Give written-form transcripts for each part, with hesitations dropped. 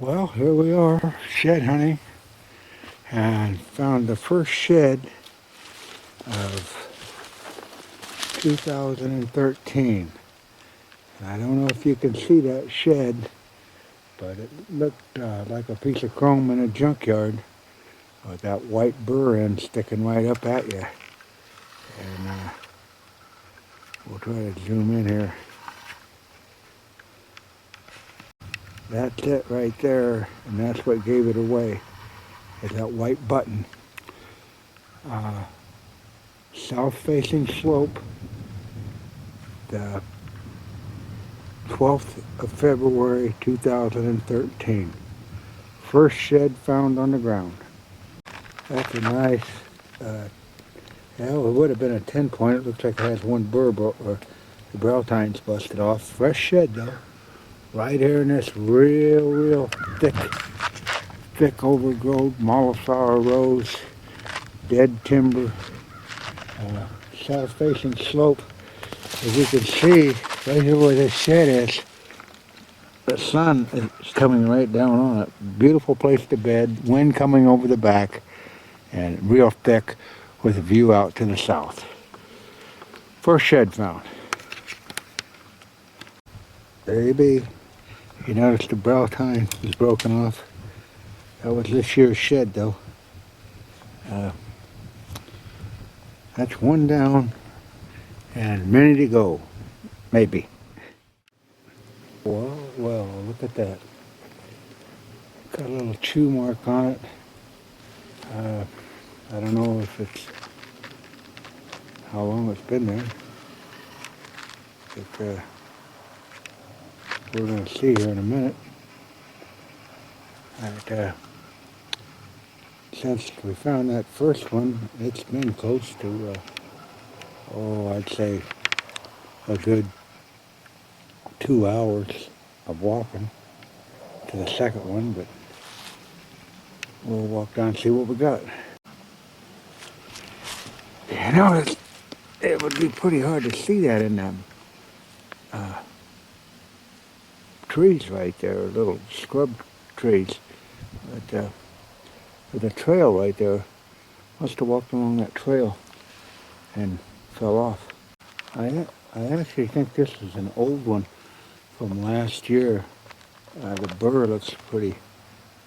Well, here we are, shed hunting, and found the first shed of 2013. And I don't know if you can see that shed, but it looked like a piece of chrome in a junkyard with that white burr end sticking right up at you. And we'll try to zoom in here. That's it right there, and that's what gave it away, is that white button. South-facing slope, the 12th of February 2013. First shed found on the ground. That's a nice, well, it would have been a 10-point. It looks like it has one burr, or the brow tine's busted off. Fresh shed though. Right here in this real thick overgrowth, molliflower rose, dead timber, south-facing slope. As you can see, right here where this shed is, the sun is coming right down on it. Beautiful place to bed, wind coming over the back, and real thick with a view out to the south. First shed found. There you be. You notice the brow tine was broken off. That was this year's shed though. That's one down and many to go, maybe. Well, look at that. Got a little chew mark on it. I don't know if it's how long it's been there. But we're going to see here in a minute. And, since we found that first one, it's been close to, I'd say a good 2 hours of walking to the second one, but we'll walk down and see what we got. You know, it would be pretty hard to see that in them trees right there, little scrub trees. But with a trail right there, must have walked along that trail and fell off. I actually think this is an old one from last year. The burr looks pretty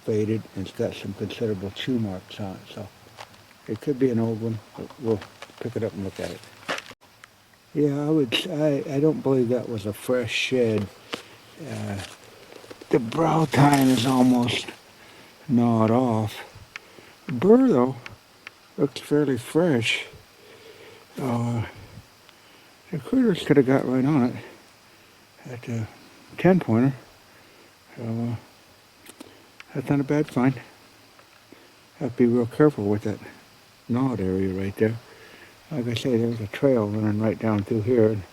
faded and it's got some considerable chew marks on it, so it could be an old one, but we'll pick it up and look at it. Yeah, I don't believe that was a fresh shed. The brow tine is almost gnawed off. The burr though looks fairly fresh. The critters could have got right on it at the 10-pointer. So that's not a bad find. Have to be real careful with that gnawed area right there. Like I say, there's a trail running right down through here, and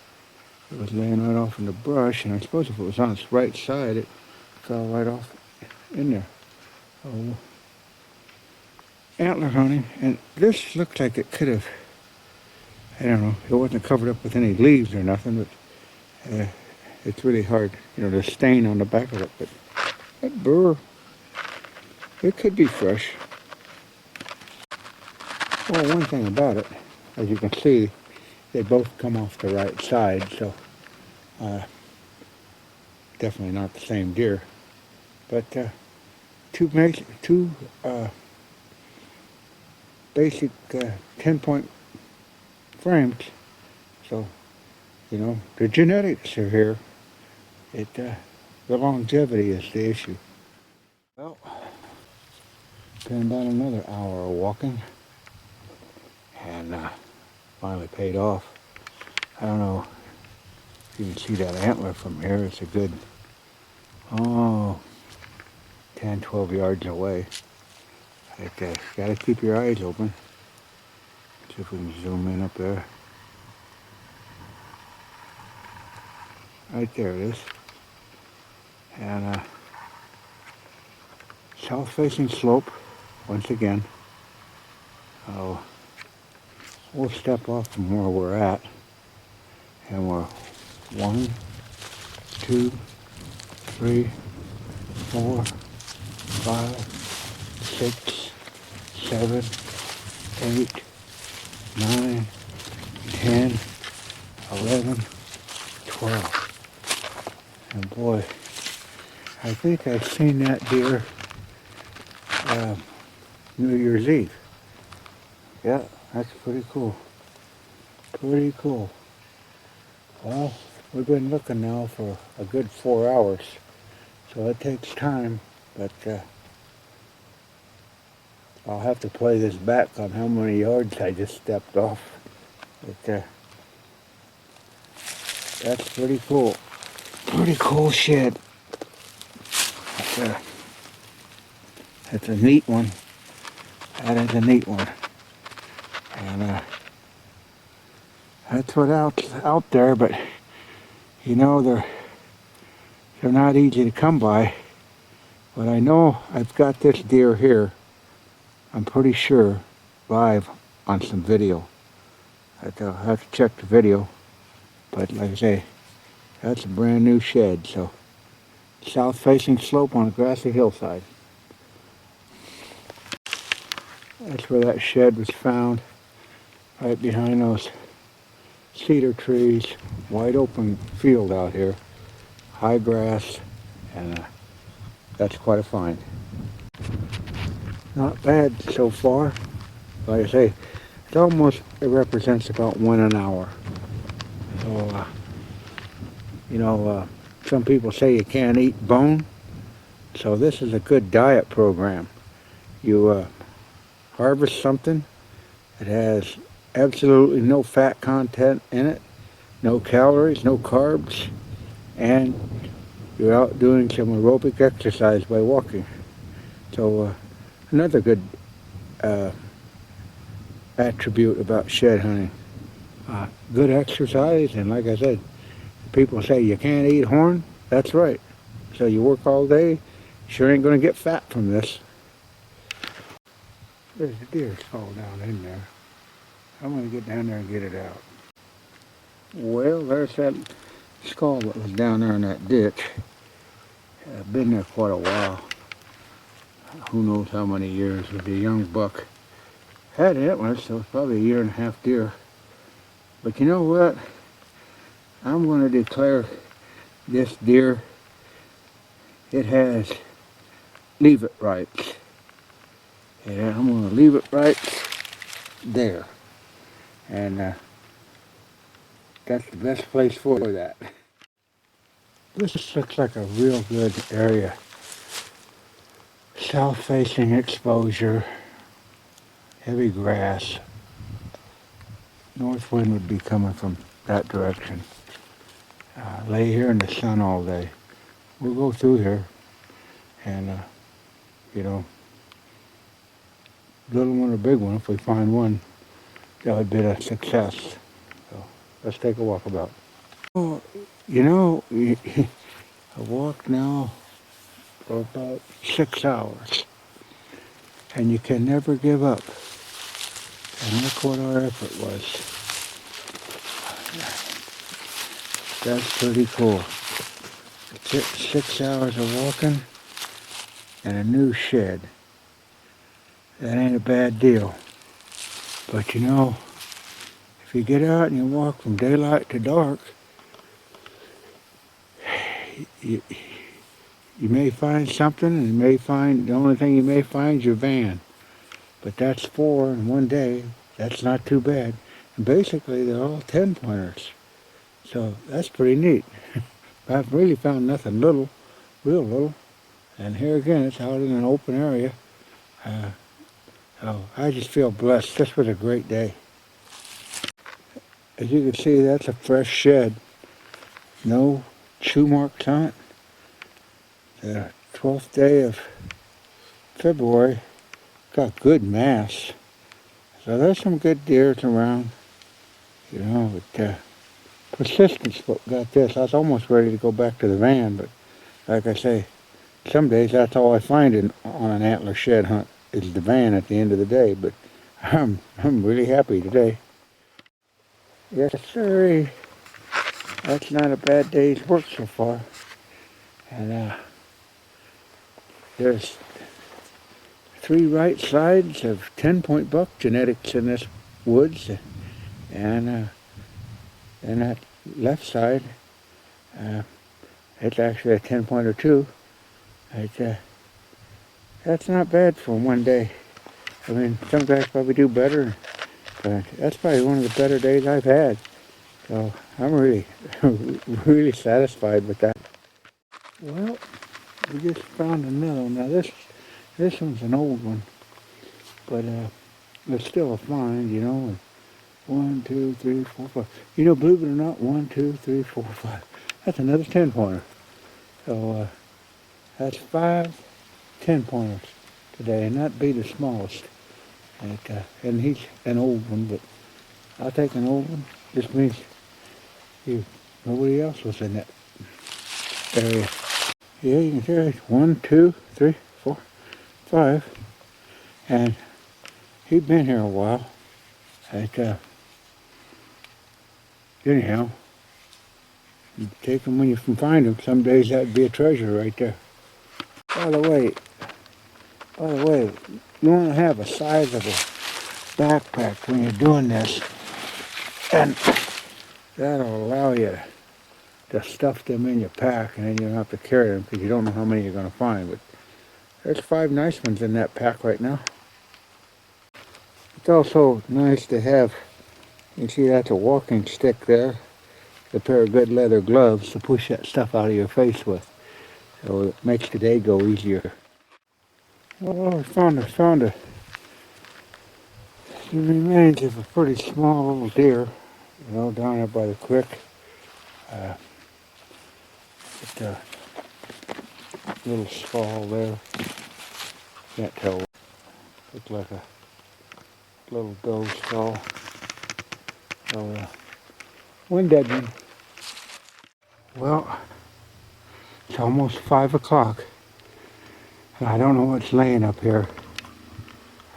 it was laying right off in the brush, and I suppose if it was on its right side, it fell right off in there. Oh, antler hunting, and this looks like it could have, I don't know, it wasn't covered up with any leaves or nothing, but it's really hard, the stain on the back of it, but that burr, it could be fresh. Well, one thing about it, as you can see, they both come off the right side, so definitely not the same deer. But two basic 10-point frames, so the genetics are here. The longevity is the issue. Well, been about another hour of walking, and finally paid off. I don't know if you can see that antler from here. It's a good 10-12 yards away. But gotta keep your eyes open. See if we can zoom in up there. Right there it is. And south-facing slope once again. We'll step off from where we're at, and we're 1, 2, 3, 4, 5, 6, 7, 8, 9, 10, 11, 12. And boy, I think I've seen that deer New Year's Eve. Yeah, that's pretty cool. Pretty cool. Well, we've been looking now for a good 4 hours, so it takes time, but I'll have to play this back on how many yards I just stepped off. But that's pretty cool. Pretty cool shed. That's a neat one. That is a neat one. And that's what's out there, but you know, they're not easy to come by. But I know I've got this deer here, I'm pretty sure, live on some video. I'll have to check the video, but like I say, that's a brand new shed, so south facing slope on a grassy hillside. That's where that shed was found, right behind those cedar trees, wide open field out here, high grass, and that's quite a find. Not bad so far. Like I say, it represents about 1 an hour. So, some people say you can't eat bone, so this is a good diet program. You harvest something, it has absolutely no fat content in it, no calories, no carbs, and you're out doing some aerobic exercise by walking. So another good attribute about shed hunting. Good exercise, and like I said, people say you can't eat horn. That's right. So you work all day, sure ain't going to get fat from this. There's a deer skull down in there. I'm going to get down there and get it out. Well, there's that skull that was down there in that ditch. I've been there quite a while. Who knows how many years. With a young buck. Had antlers, so it's probably a 1.5 year deer. But you know what? I'm going to declare this deer, it has leave it rights. Yeah, I'm going to leave it right there. And that's the best place for that. This looks like a real good area. South-facing exposure, heavy grass. North wind would be coming from that direction. Lay here in the sun all day. We'll go through here and, little one or big one, if we find one, that would be a success. So let's take a walk about. Oh, I walked now for about 6 hours, and you can never give up. And look what our effort was. That's pretty cool. 6 hours of walking and a new shed. That ain't a bad deal. But if you get out and you walk from daylight to dark, you may find something, and the only thing you may find is your van. But that's 4 in one day. That's not too bad. And basically, they're all 10-pointers. So that's pretty neat. I've really found nothing real little. And here again, it's out in an open area. So I just feel blessed. This was a great day. As you can see, that's a fresh shed. No chew marks on it. The 12th day of February. Got good mass. So there's some good deers around. But persistence what got this. I was almost ready to go back to the van, but like I say, some days that's all I find on an antler shed hunt is the van at the end of the day. But I'm really happy today. Yes, sir. That's not a bad day's work so far. And there's 3 right sides of 10-point buck genetics in this woods, and that left side, it's actually a 10-pointer too. That's not bad for one day. I mean, some guys probably do better, but that's probably one of the better days I've had. So I'm really, really satisfied with that. Well, we just found another one. Now this one's an old one, but it's still a find, you know. 1, 2, 3, 4, 5. You know, believe it or not, 1, 2, 3, 4, 5. That's another 10-pointer. So that's 5 10-pointers today, and that'd be the smallest. And he's an old one, but I'll take an old one. This means nobody else was in that area. Yeah, you can hear it. 1, 2, 3, 4, 5, and he'd been here a while. Anyhow, you take him when you can find him. Some days that'd be a treasure right there. By the way, you want to have a sizable backpack when you're doing this, and that'll allow you to stuff them in your pack, and then you don't have to carry them because you don't know how many you're going to find. But there's 5 nice ones in that pack right now. It's also nice to have, you see that's a walking stick there, a pair of good leather gloves to push that stuff out of your face with. So it makes the day go easier. Well, I found the remains of a pretty small little deer, you know, down there by the creek. Just a little skull there. Can't tell. Looks like a little doe skull. So, one dead one. Well, it's almost 5 o'clock. And I don't know what's laying up here.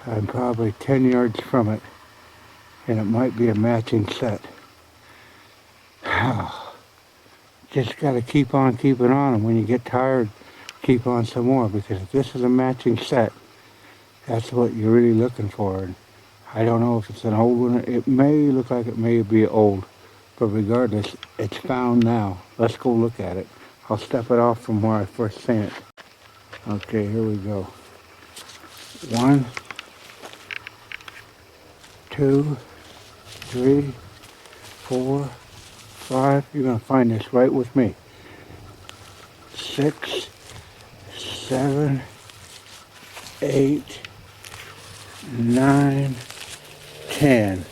I'm probably 10 yards from it, and it might be a matching set. Just got to keep on keeping on, and when you get tired, keep on some more, because if this is a matching set, that's what you're really looking for. And I don't know if it's an old one. It may look like it may be old, but regardless, it's found now. Let's go look at it. I'll step it off from where I first seen it. Okay, here we go. 1, 2, 3, 4, 5. You're going to find this right with me. 6, 7, 8, 9, 10.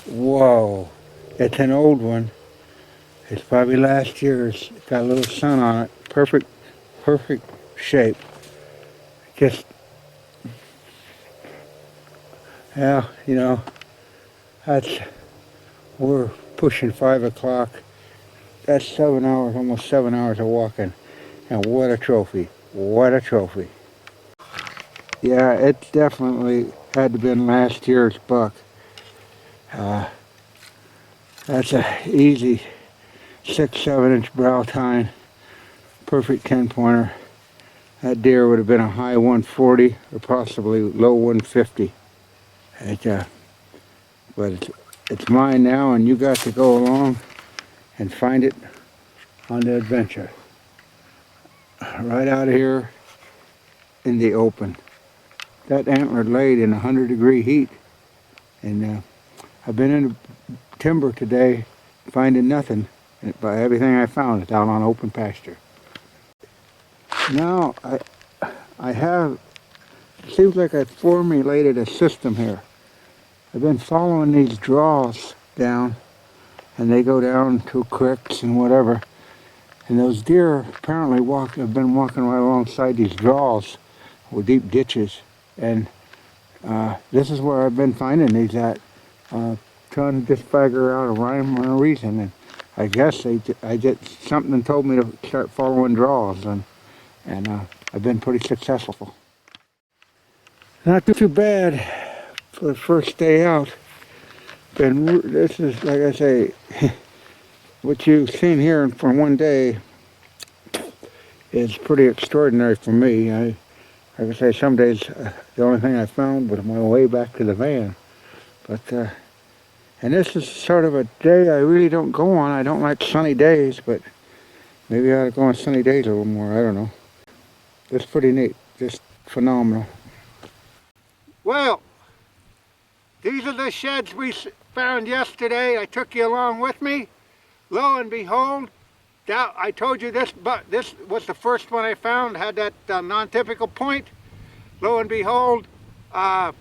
Whoa. It's an old one. It's probably last year's. It's got a little sun on it. Perfect shape. Just, yeah, you know, we're pushing 5 o'clock. That's 7 hours, almost 7 hours of walking. And what a trophy. What a trophy. Yeah, it definitely had to been last year's buck. That's a easy 6-7 inch brow tine. Perfect 10-pointer. That deer would have been a high 140 or possibly low 150. But it's mine now, and you got to go along and find it on the adventure. Right out of here in the open. That antler laid in 100-degree heat, and I've been in the timber today finding nothing, but everything I found is out on open pasture. Now I have, it seems like I formulated a system here. I've been following these draws down, and they go down to creeks and whatever, and those deer apparently have been walking right alongside these draws with deep ditches, and this is where I've been finding these at, trying to just figure out a rhyme or a reason. And I guess something told me to start following draws, and I've been pretty successful. Not too bad for the first day out. This is, like I say, what you've seen here for one day is pretty extraordinary for me. Like I say, some days the only thing I found was my way back to the van. But and this is sort of a day I really don't go on. I don't like sunny days, but maybe I ought to go on sunny days a little more. I don't know. It's pretty neat. Just phenomenal. Well, these are the sheds we found yesterday. I took you along with me. Lo and behold, I told you this was the first one I found, had that non-typical point. Lo and behold, that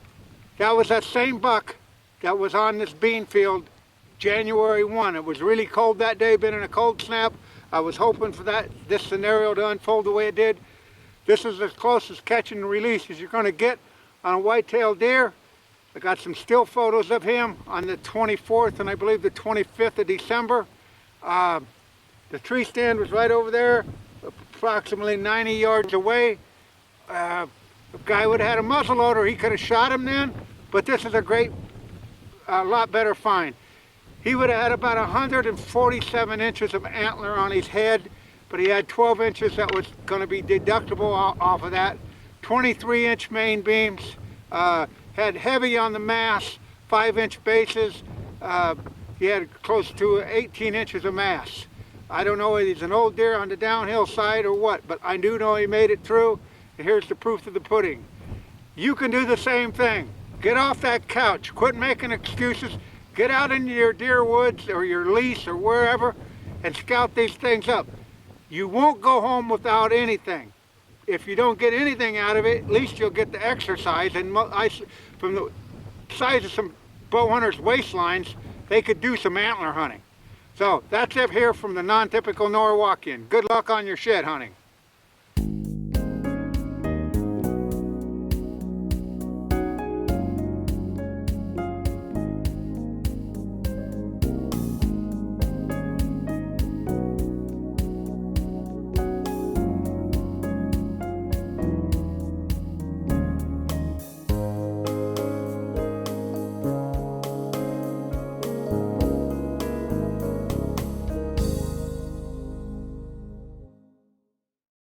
was that same buck that was on this bean field January 1. It was really cold that day, been in a cold snap. I was hoping for this scenario to unfold the way it did. This is as close as catch and release as you're going to get on a whitetail deer. I got some still photos of him on the 24th and I believe the 25th of December. The tree stand was right over there, approximately 90 yards away. The guy would have had a muzzle loader, he could have shot him then, but this is a lot better find. He would have had about 147 inches of antler on his head, but he had 12 inches that was going to be deductible off of that. 23-inch main beams, had heavy on the mass, 5-inch bases. He had close to 18 inches of mass. I don't know if he's an old deer on the downhill side or what, but I do know he made it through, and here's the proof of the pudding. You can do the same thing. Get off that couch, quit making excuses, get out into your deer woods or your lease or wherever and scout these things up. You won't go home without anything. If you don't get anything out of it, at least you'll get the exercise. And from the size of some bow hunters' waistlines, they could do some antler hunting. So that's it here from the non-typical Norwalkian. Good luck on your shed hunting.